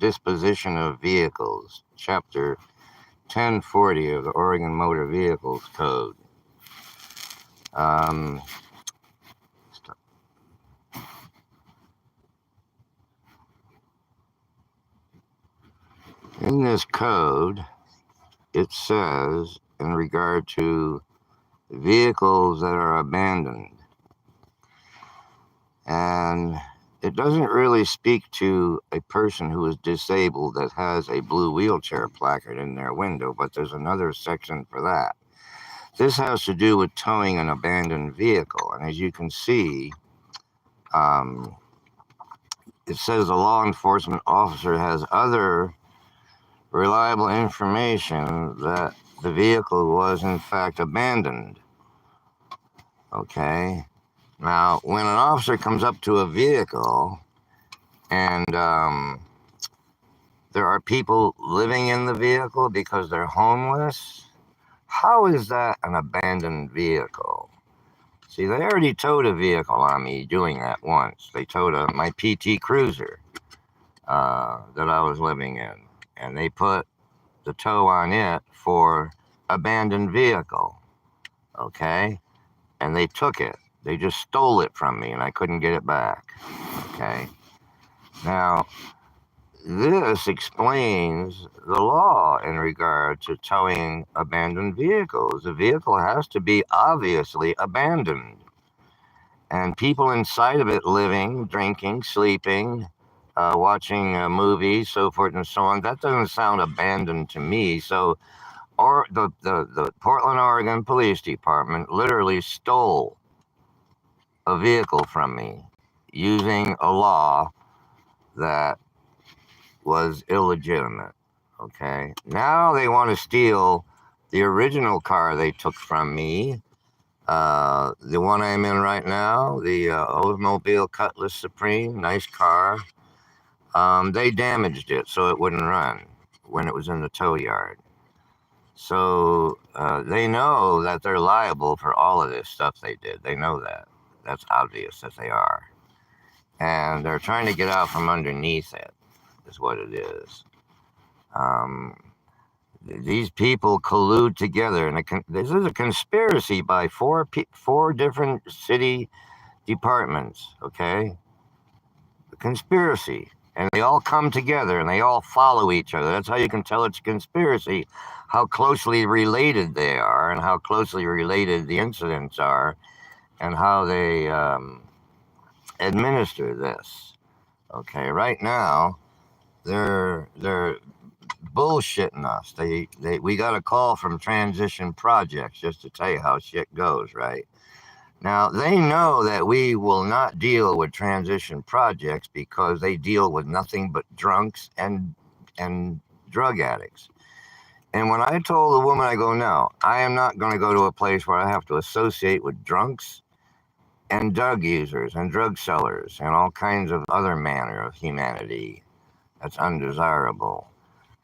disposition of vehicles, Chapter 1040 of the Oregon Motor Vehicles Code. Um, in this code, it says, in regard to vehicles that are abandoned, and it doesn't really speak to a person who is disabled that has a blue wheelchair placard in their window, but there's another section for that. This has to do with towing an abandoned vehicle, and as you can see, it says a law enforcement officer has other reliable information that the vehicle was in fact abandoned. Okay. Now, when an officer comes up to a vehicle and there are people living in the vehicle because they're homeless, how is that an abandoned vehicle? See, they already towed a vehicle on me doing that once. They towed my PT Cruiser that I was living in, and they put the tow on it for abandoned vehicle, okay? And they took it. They just stole it from me, and I couldn't get it back, okay? Now, this explains the law in regard to towing abandoned vehicles. The vehicle has to be obviously abandoned, and people inside of it living, drinking, sleeping, watching movies, so forth and so on. That doesn't sound abandoned to me. So, or the Portland, Oregon Police Department literally stole a vehicle from me using a law that was illegitimate. Okay. Now they want to steal the original car they took from me. The one I'm in right now, the Oldsmobile Cutlass Supreme, nice car. They damaged it so it wouldn't run when it was in the tow yard. So they know that they're liable for all of this stuff they did. They know that. That's obvious that they are. And they're trying to get out from underneath it, is what it is. These people collude together, and this is a conspiracy by four different city departments, okay? A conspiracy. And they all come together, and they all follow each other. That's how you can tell it's a conspiracy, how closely related they are, and how closely related the incidents are, and how they administer this. Okay, right now, they're bullshitting us. We got a call from Transition Projects, just to tell you how shit goes, right? Now, they know that we will not deal with Transition Projects because they deal with nothing but drunks and drug addicts. And when I told the woman, I go, no, I am not going to go to a place where I have to associate with drunks and drug users and drug sellers and all kinds of other manner of humanity that's undesirable.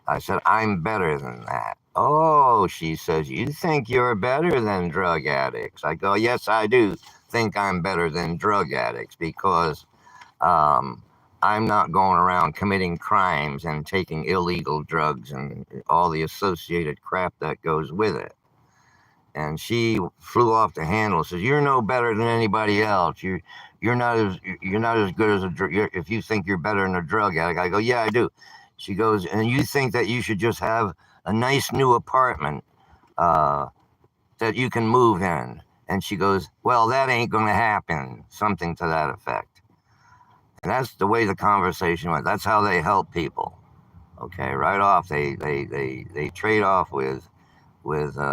I said, I'm better than that. Oh, she says, you think you're better than drug addicts? I go, yes, I do think I'm better than drug addicts because I'm not going around committing crimes and taking illegal drugs and all the associated crap that goes with it. And she flew off the handle. Says, "You're no better than anybody else. You're not as good as if you think you're better than a drug addict." I go, "Yeah, I do." She goes, "And you think that you should just have a nice new apartment that you can move in?" And she goes, "Well, that ain't going to happen." Something to that effect. And that's the way the conversation went. That's how they help people. Okay, right off they trade off with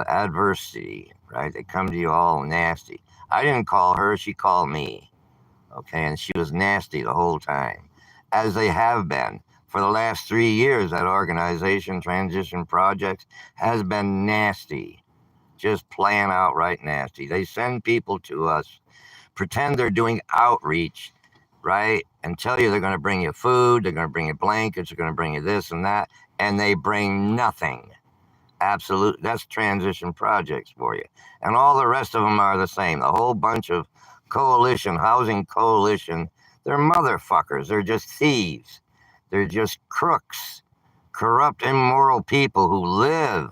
adversity, right? They come to you all nasty. I didn't call her, she called me. Okay, and she was nasty the whole time, as they have been. For the last 3 years, that organization, Transition Projects, has been nasty. Just plain outright nasty. They send people to us, pretend they're doing outreach, right? And tell you they're going to bring you food, they're going to bring you blankets, they're going to bring you this and that, and they bring nothing. Absolute. That's Transition Projects for you. And all the rest of them are the same. The whole bunch of housing coalition, they're motherfuckers. They're just thieves. They're just crooks, corrupt, immoral people who live.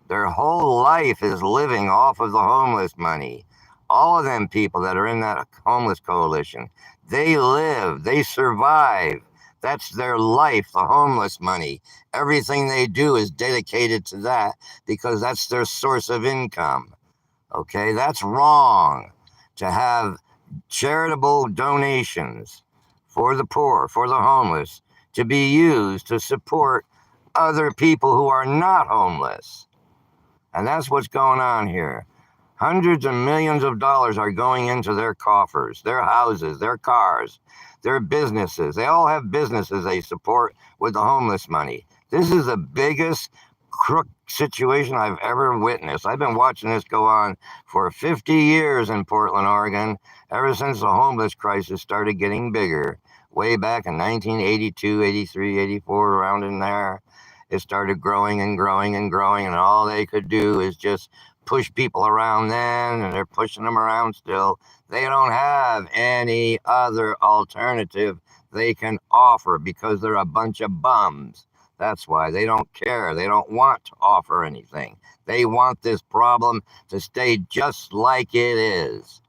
Their whole life is living off of the homeless money. All of them people that are in that homeless coalition, they live, they survive. That's their life, the homeless money. Everything they do is dedicated to that because that's their source of income. Okay, that's wrong to have charitable donations for the poor, for the homeless, to be used to support other people who are not homeless. And that's what's going on here. Hundreds of millions of dollars are going into their coffers, their houses, their cars, their businesses. They all have businesses they support with the homeless money. This is the biggest crook situation I've ever witnessed. I've been watching this go on for 50 years in Portland, Oregon, ever since the homeless crisis started getting bigger, way back in 1982, 83, 84, around in there. It started growing and growing and growing, and all they could do is just push people around then, and they're pushing them around still. They don't have any other alternative they can offer because they're a bunch of bums. That's why they don't care. They don't want to offer anything. They want this problem to stay just like it is.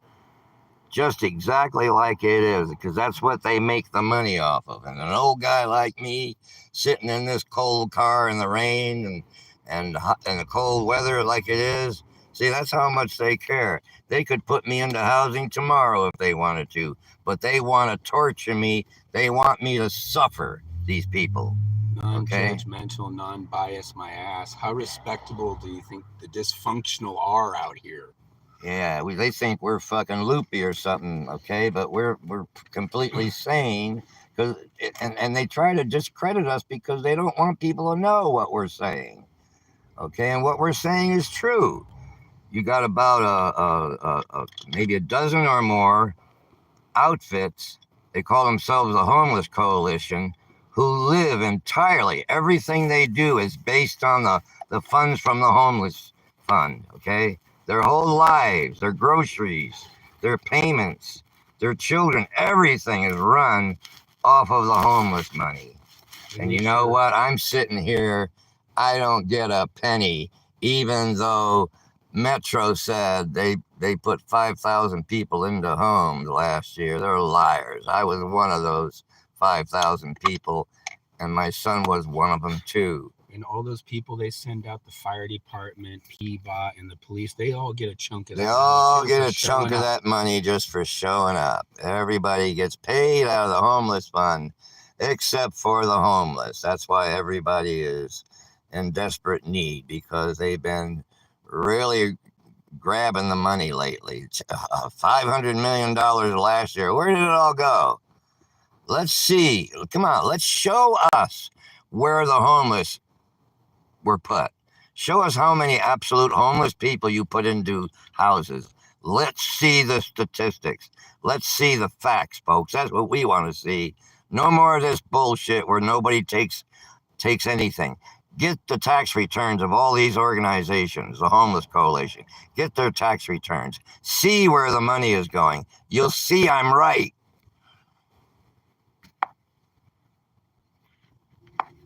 Just exactly like it is, because that's what they make the money off of. And an old guy like me sitting in this cold car in the rain and the cold weather like it is, see, that's how much they care. They could put me into housing tomorrow if they wanted to, but they want to torture me. They want me to suffer, these people. Non-judgmental, non-biased, my ass. How respectable do you think the dysfunctional are out here? Yeah, they think we're fucking loopy or something, okay? But we're completely sane, because and they try to discredit us because they don't want people to know what we're saying, okay? And what we're saying is true. You got about maybe a dozen or more outfits. They call themselves the Homeless Coalition, who live entirely. Everything they do is based on the funds from the homeless fund, okay? Their whole lives, their groceries, their payments, their children, everything is run off of the homeless money. And you know what? I'm sitting here, I don't get a penny, even though Metro said they put 5,000 people into homes last year. They're liars. I was one of those 5,000 people, and my son was one of them too. And all those people they send out, the fire department, PBOT, and the police, they all get a chunk of that. They all get a chunk of that money just for showing up. Everybody gets paid out of the homeless fund, except for the homeless. That's why everybody is in desperate need, because they've been really grabbing the money lately. $500 million last year. Where did it all go? Let's see. Come on, let's show us where the homeless were put. Show us how many absolute homeless people you put into houses. Let's see the statistics. Let's see the facts, folks. That's what we want to see. No more of this bullshit where nobody takes anything. Get the tax returns of all these organizations, the Homeless Coalition. Get their tax returns. See where the money is going. You'll see I'm right.